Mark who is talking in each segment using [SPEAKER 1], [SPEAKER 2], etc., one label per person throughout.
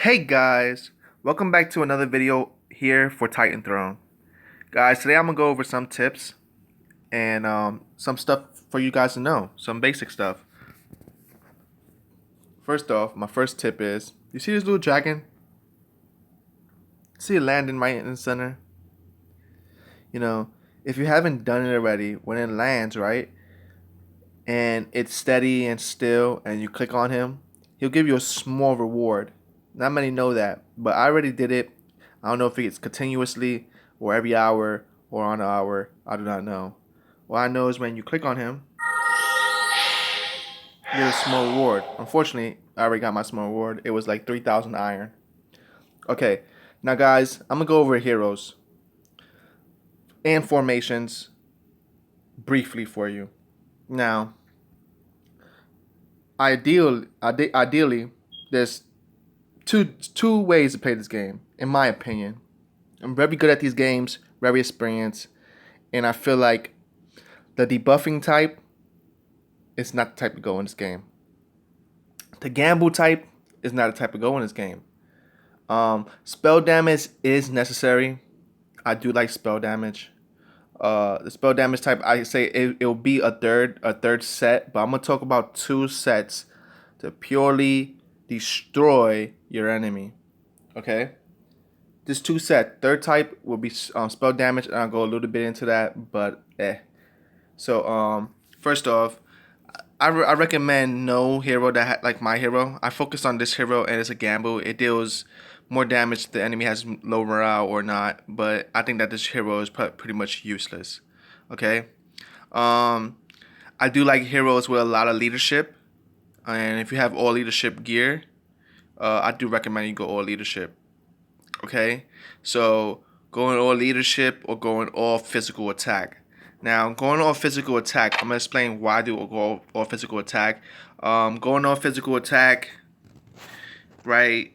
[SPEAKER 1] Hey guys, welcome back to another video here for Titan Throne. Guys, today I'm gonna go over some tips and some stuff for you guys to know, some basic stuff. First off, my first tip is, you see this little dragon? See it landing right in the center? You know, if you haven't done it already, when it lands, right, and it's steady and still, and you click on him, he'll give you a small reward. Not many know that, but I already did it. I don't know if it's continuously or every hour or on an hour. I do not know. What I know is when you click on him, you get a small reward. Unfortunately, I already got my small reward. It was like 3,000 iron. Okay, now guys, I'm gonna go over heroes and formations briefly for you. Now, ideally, there's two ways to play this game, in my opinion. I'm very good at these games, very experienced, and I feel like the debuffing type is not the type to go in this game. The gamble type is not the type to go in this game. Spell damage is necessary. I do like spell damage. The spell damage type, I say it'll be a third set, but I'm gonna talk about two sets to purely destroy your enemy. Okay. This two set. Third type will be spell damage, and I'll go a little bit into that, but So first off, I recommend no hero that like my hero. I focus on this hero, and it's a gamble. It deals more damage if the enemy has low morale or not, but I think that this hero is pretty much useless. Okay. Um, I do like heroes with a lot of leadership, and if you have all leadership gear, I do recommend you go all leadership. Okay, so going all leadership or going all physical attack. Now, going all physical attack, I'm gonna explain why I do go all physical attack. Going all physical attack, right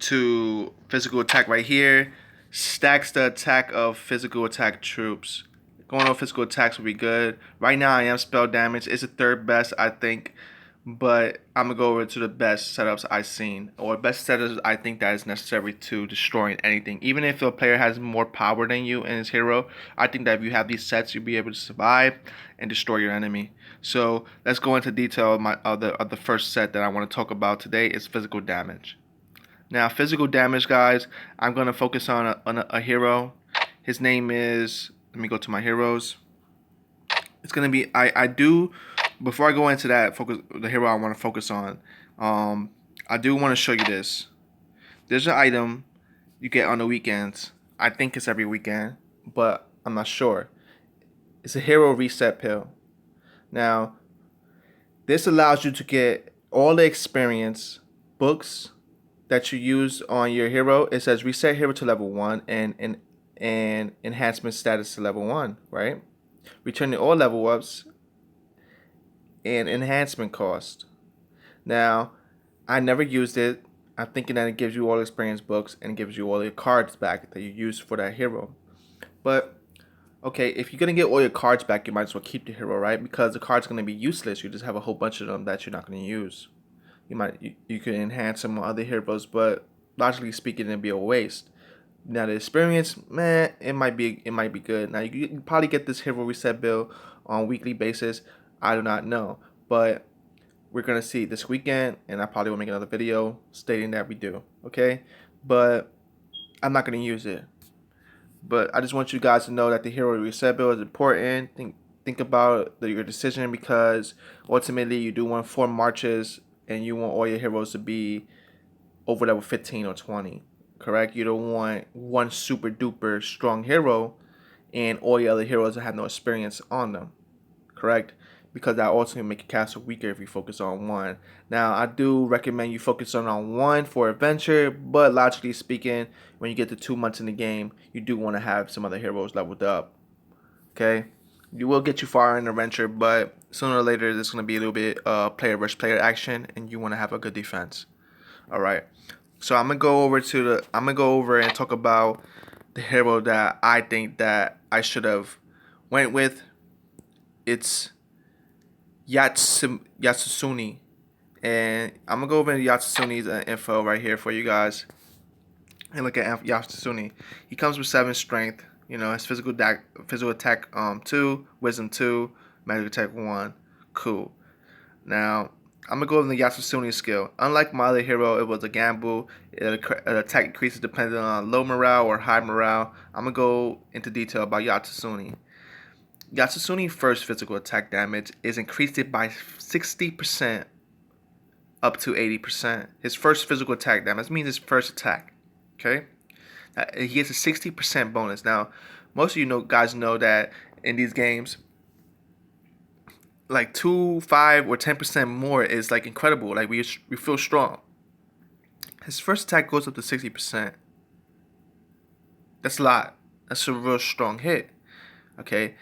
[SPEAKER 1] to physical attack right here, stacks the attack of physical attack troops. Going all physical attacks will be good. Right now, I am spell damage. It's the third best, I think, but I'm gonna go over to the best setups I've seen, or best setups I think that is necessary to destroying anything. Even if a player has more power than you in his hero, I think that if you have these sets, you'll be able to survive and destroy your enemy. So let's go into detail. Of the first set that I want to talk about today is physical damage. Now, physical damage, guys, I'm gonna focus on a hero. His name is. Let me go to my heroes. It's gonna be I do before I go into that focus the hero I want to focus on. I do want to show you this. There's an item you get on the weekends. I think it's every weekend, but I'm not sure. It's a hero reset pill. Now, this allows you to get all the experience books that you use on your hero. It says reset hero to level 1 and enhancement status to level 1, right? Returning all level ups and enhancement cost. Now, I never used it. I'm thinking that it gives you all experience books and gives you all your cards back that you use for that hero. But okay, if you're gonna get all your cards back, you might as well keep the hero, right? Because the card's gonna be useless. You just have a whole bunch of them that you're not gonna use. You could enhance some other heroes, but logically speaking, it'd be a waste. Now the experience, man, it might be good. Now you can probably get this hero reset bill on a weekly basis. I do not know, but we're gonna see this weekend, and I probably will make another video stating that we do. Okay, but I'm not gonna use it. But I just want you guys to know that the hero reset bill is important. Think about your decision, because ultimately you do want 4 marches, and you want all your heroes to be over level 15 or 20. Correct? You don't want one super duper strong hero and all your other heroes that have no experience on them. Correct? Because that also can make your castle weaker if you focus on one. Now, I do recommend you focus on one for adventure, but logically speaking, when you get to 2 months in the game, you do want to have some other heroes leveled up. Okay? You will get you far in adventure, but sooner or later, there's going to be a little bit player versus player action, and you want to have a good defense. All right. So I'm gonna go over and talk about the hero that I think that I should have went with. It's Sunni. And I'm gonna go over Yatsuni's info right here for you guys. And look at Yatsuni. He comes with 7 strength. You know, his physical attack 2, wisdom 2, magic attack 1. Cool. Now I'm gonna go over the Yatsuni skill. Unlike my other hero, it was a gamble. Attack increases depending on low morale or high morale. I'm gonna go into detail about Yatsuni. Yatsuni's first physical attack damage is increased by 60% up to 80%. His first physical attack damage means his first attack. Okay, he gets a 60% bonus. Now, most of guys know that in these games, like 2, 5, or 10% more is like incredible. Like we feel strong. His first attack goes up to 60%. That's a lot. That's a real strong hit. Okay,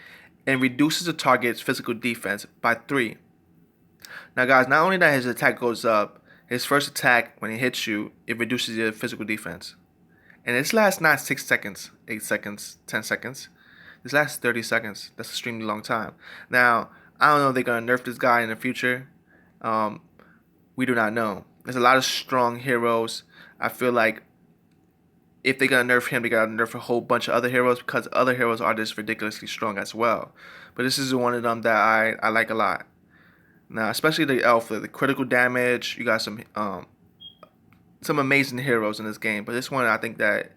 [SPEAKER 1] and reduces the target's physical defense by 3. Now, guys, not only that his attack goes up, his first attack when it hits you, it reduces your physical defense. And this lasts not 6 seconds, 8 seconds, 10 seconds. This lasts 30 seconds. That's an extremely long time. Now, I don't know if they're going to nerf this guy in the future. We do not know. There's a lot of strong heroes. I feel like if they're going to nerf him, they got to nerf a whole bunch of other heroes because other heroes are just ridiculously strong as well. But this is one of them that I like a lot. Now, especially the elf, the critical damage. You got some amazing heroes in this game, but this one I think that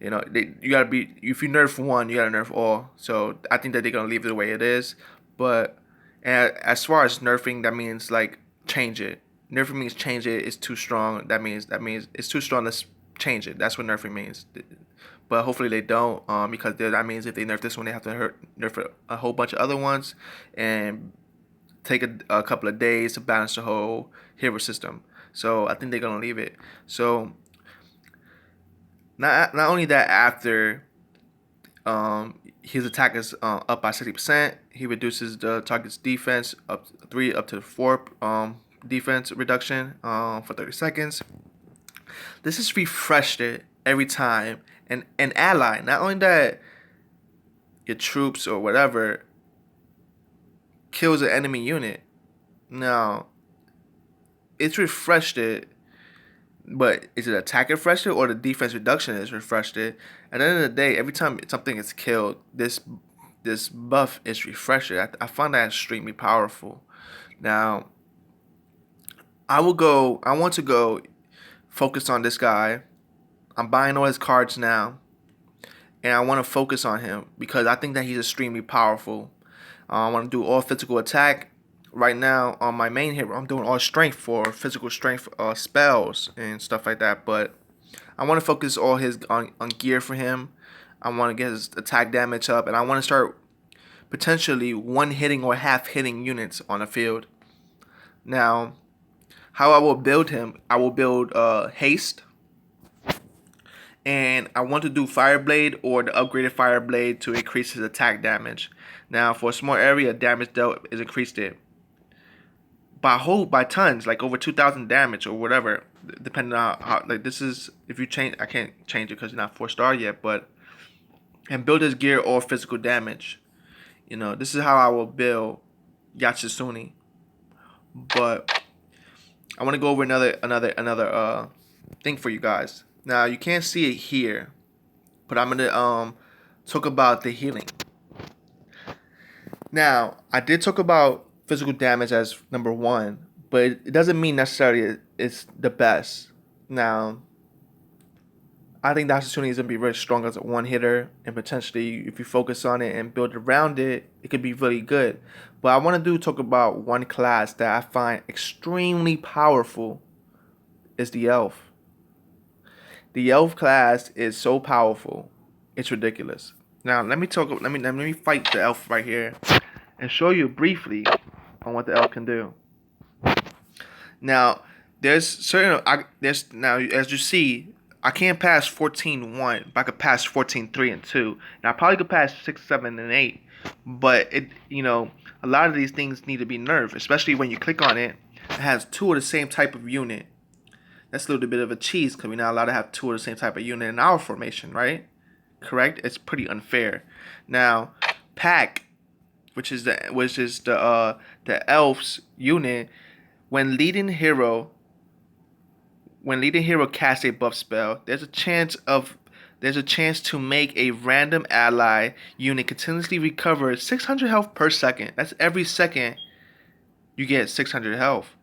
[SPEAKER 1] you gotta be, if you nerf one, you gotta nerf all. So I think that they're gonna leave it the way it is. But as far as nerfing, that means like change it. Nerfing means change it. It's too strong. That means it's too strong. Let's change it. That's what nerfing means. But hopefully they don't, because that means if they nerf this one, they have to nerf a whole bunch of other ones and take a couple of days to balance the whole hero system. So I think they're gonna leave it. So not only that, after his attack is up by 60%, he reduces the target's defense up 3 up to 4 defense reduction for 30 seconds. This is refreshed every time. And an ally, not only that your troops or whatever kills an enemy unit. Now, it's refreshed it, but is it attack refreshed it or the defense reduction is refreshed it? At the end of the day, every time something is killed, this buff is refreshed. I find that extremely powerful. Now, I want to go focus on this guy. I'm buying all his cards now, and I want to focus on him because I think that he's extremely powerful. I want to do all physical attack. Right now, on my main hero, I'm doing all strength for physical strength spells and stuff like that. But I want to focus all on gear for him. I want to get his attack damage up, and I want to start potentially one-hitting or half-hitting units on the field. Now, how I will build him, I will build haste. And I want to do Fireblade or the upgraded Fireblade to increase his attack damage. Now, for a small area, damage dealt is increased it by tons, like over 2,000 damage or whatever, depending on how like this is. If you change, I can't change it because it's not 4-star yet, but and build his gear or physical damage. This is how I will build Yatsuni. But I want to go over another thing for you guys. Now, you can't see it here, but I'm gonna talk about the healing. Now, I did talk about physical damage as number 1, but it doesn't mean necessarily it's the best. Now, I think the Sunni is gonna be very strong as a one hitter, and potentially if you focus on it and build around it, it could be really good. But I want to talk about one class that I find extremely powerful is the elf. The elf class is so powerful, it's ridiculous. Now let me fight the elf right here and show you briefly on what the elf can do. Now as you see, I can't pass 14-1, but I could pass 14-3 and 2. Now I probably could pass 6, 7, and 8, but a lot of these things need to be nerfed, especially when you click on it. It has 2 of the same type of unit. That's a little bit of a cheese because we're not allowed to have 2 of the same type of unit in our formation, right? Correct? It's pretty unfair. Now, Pack, which is the elf's unit, when leading hero casts a buff spell, there's a chance to make a random ally unit continuously recover 600 health per second. That's every second you get 600 health.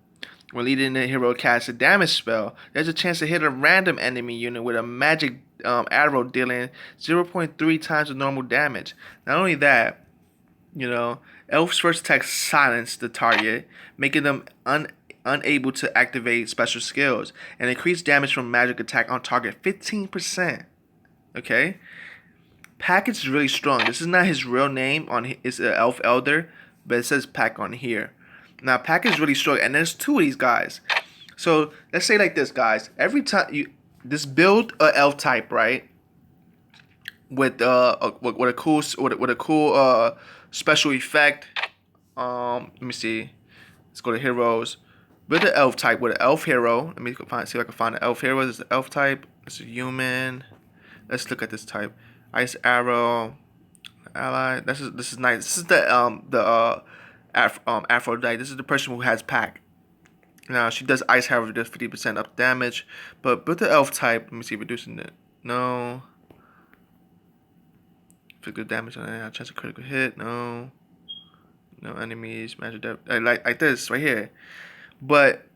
[SPEAKER 1] When leading a hero casts a damage spell, there's a chance to hit a random enemy unit with a magic arrow dealing 0.3 times the normal damage. Not only that, Elf's first attack silence the target, making them unable to activate special skills, and increase damage from magic attack on target 15%. Okay? Pack is really strong. This is not his real name. It's an Elf Elder, but it says Pack on here. Now, Pack is really strong, and there's two of these guys. So let's say like this, guys. Every time this build a Elf type, right? With a cool special effect. Let me see. Let's go to heroes. Build an Elf type with an Elf hero. Let me see if I can find an Elf hero. This is an Elf type. This is human. Let's look at this type. Ice arrow. Ally. This is nice. This is the Aphrodite. This is the person who has Pack. Now she does ice arrow, does 50% up damage. But with the Elf type, let me see, reducing it. No. Physical damage on it. Chance of critical hit. No. No enemies. Magic depth. Like this right here. But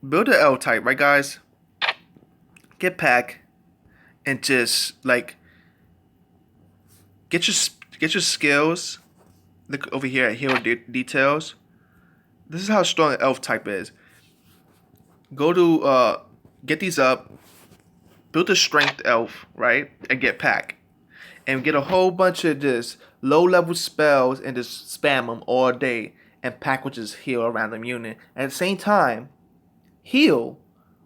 [SPEAKER 1] build an Elf type, right, guys? Get Pack, and just like get your skills. Look over here at hero details. This is how strong an Elf type is. Go to get these up. Build a strength Elf, right, and get Pack, and get a whole bunch of just low level spells and just spam them all day. And Pack will just heal a random unit. At the same time, heal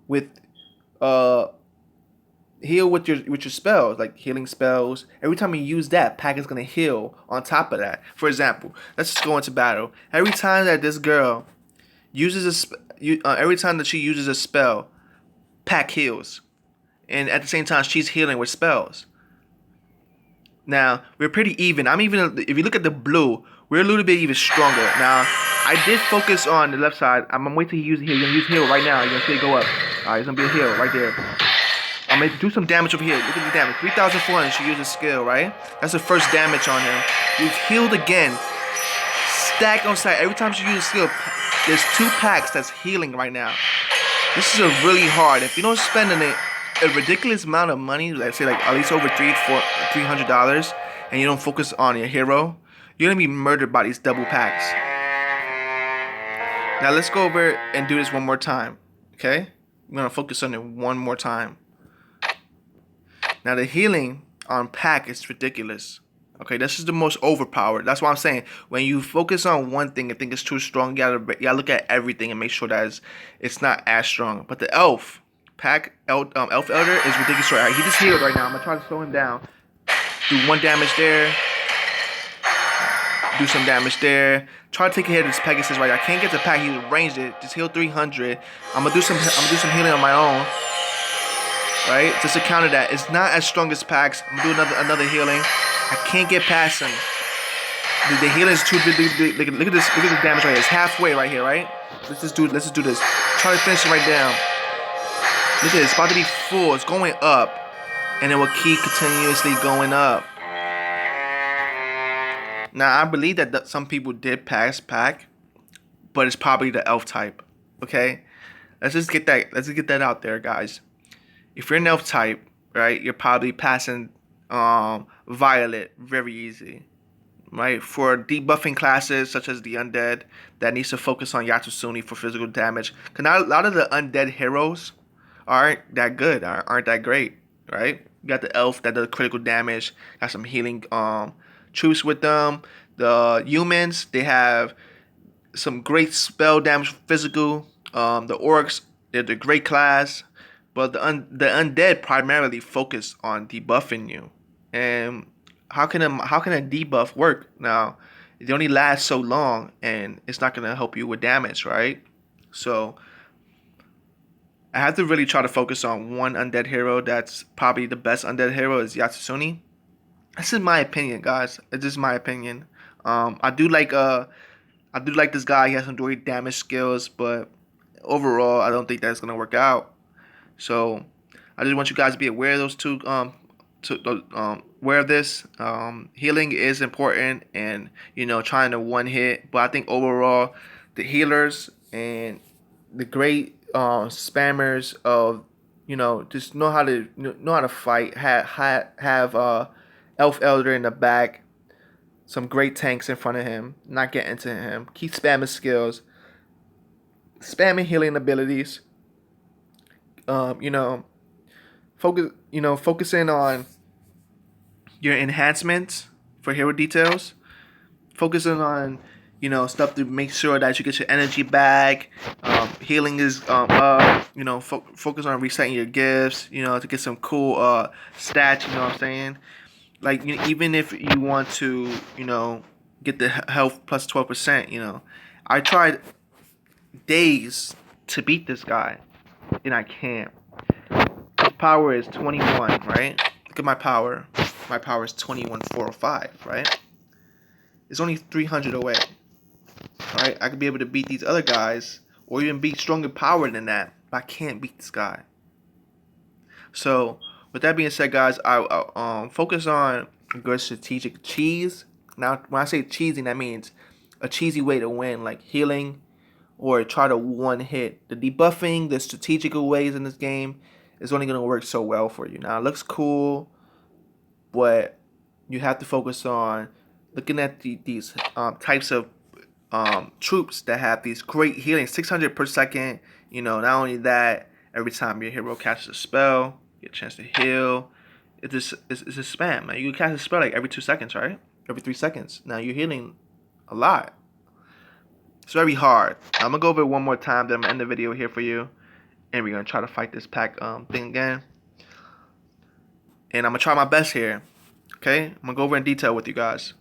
[SPEAKER 1] with your spells, like healing spells. Every time you use that, Pack is gonna heal on top of that. For example, let's just go into battle. Every time that this girl uses every time that she uses a spell, Pack heals, and at the same time she's healing with spells. Now we're pretty even. If you look at the blue, we're a little bit even stronger. Now I did focus on the left side. I'm gonna wait till he uses heal. You're gonna use heal right now. You're gonna see it go up. Alright, it's gonna be a heal right there. I'm gonna do some damage over here. Look at the damage. 3,400. She uses skill, right? That's the first damage on him. You've healed again. Stack on side. Every time she uses skill, there's 2 packs that's healing right now. This is a really hard. If you don't spend a ridiculous amount of money, let's say like at least over $300, and you don't focus on your hero, you're gonna be murdered by these double packs. Now let's go over and do this one more time. Okay? I'm gonna focus on it one more time. Now the healing on Pack is ridiculous. Okay, this is the most overpowered. That's why I'm saying when you focus on one thing and think it's too strong, you gotta look at everything and make sure that it's not as strong. But the Elf Elf Elder is ridiculous. Right, he just healed right now. I'm gonna try to slow him down. Do 1 damage there. Do some damage there. Try to take a hit of this Pegasus right now. I can't get the Pack. He ranged it. Just heal 300. I'm gonna do some healing on my own. Right, just to counter that. It's not as strong as Pack's. I'm gonna do another healing. I can't get past him. The healing is too big. Look at this. Look at the damage right here. It's halfway right here, right? Let's just do this. Try to finish it right down. Look at it. It's about to be full. It's going up, and it will keep continuously going up. Now I believe that some people did pass Pack, but it's probably the Elf type. Okay, let's just get that out there, guys. If you're an Elf type, right, you're probably passing Violet very easy, right? For debuffing classes such as the Undead that needs to focus on Sunni for physical damage, because a lot of the Undead heroes aren't that good, aren't that great, right? You got the Elf that does critical damage, got some healing troops with them. The humans, they have some great spell damage, physical. The orcs, they're the great class. But the undead primarily focus on debuffing you, and how can a debuff work? Now, it only lasts so long, and it's not gonna help you with damage, right? So, I have to really try to focus on one undead hero. That's probably the best undead hero is Sunni. This is my opinion, guys. It's just my opinion. I do like this guy. He has some great damage skills, but overall, I don't think that's gonna work out. So I just want you guys to be aware of those two. Aware of this. Healing is important, and trying to one hit. But I think overall, the healers and the great spammers of just know how to fight. Have Elf Elder in the back. Some great tanks in front of him. Not get into him. Keep spamming skills. Spamming healing abilities. You know, focusing on your enhancements for hero details, focusing on stuff to make sure that you get your energy back. Healing is up. Focus on resetting your gifts. To get some cool stats. You know what I'm saying? Like even if you want to get the health plus 12%. I tried days to beat this guy, and I can't. His power is 21, right? Look at my power. My power is 21,405, right? It's only 300 away. Alright, I could be able to beat these other guys, or even beat stronger power than that, but I can't beat this guy. So, with that being said, guys, I focus on a good strategic cheese. Now, when I say cheesing, that means a cheesy way to win, like healing, or try to one hit. The debuffing, the strategical ways in this game is only going to work so well for you. Now, it looks cool, but you have to focus on looking at these types of troops that have these great healing, 600 per second. Not only that, every time your hero casts a spell, you get a chance to heal. It's a spam, man. You can cast a spell like every 2 seconds, right? Every 3 seconds. Now you're healing a lot. It's very hard. I'm gonna go over it one more time, then I'm gonna end the video here for you, and we're gonna try to fight this pack thing again. And I'm gonna try my best here. Okay, I'm gonna go over in detail with you guys.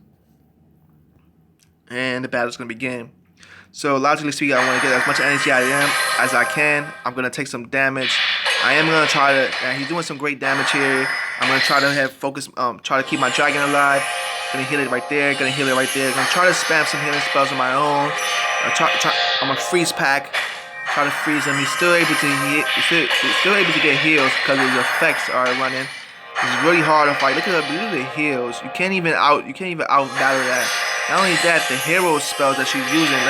[SPEAKER 1] And the battle's gonna begin. So logically speaking, I want to get as much energy out of him as I can. I'm gonna take some damage. I am gonna try to. He's doing some great damage here. I'm gonna try to have focus. Try to keep my dragon alive. Gonna heal it right there. Gonna heal it right there. Gonna try to spam some healing spells on my own. I'm gonna freeze pack. Try to freeze him. He's still able to get heals because his effects are running. It's really hard to fight. Look at the heals. You can't even out battle that. Not only that, the hero spells that she's using,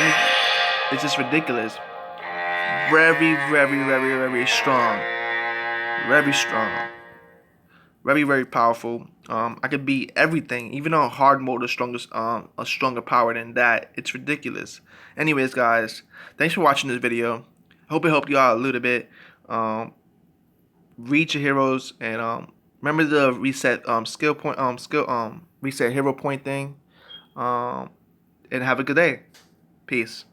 [SPEAKER 1] it's just ridiculous. Very, very, very, very strong. Very strong. Very, very powerful. I could beat everything, even on hard mode. A stronger power than that. It's ridiculous. Anyways, guys, thanks for watching this video. I hope it helped you out a little bit. Read your heroes and remember the reset reset hero point thing. And have a good day. Peace.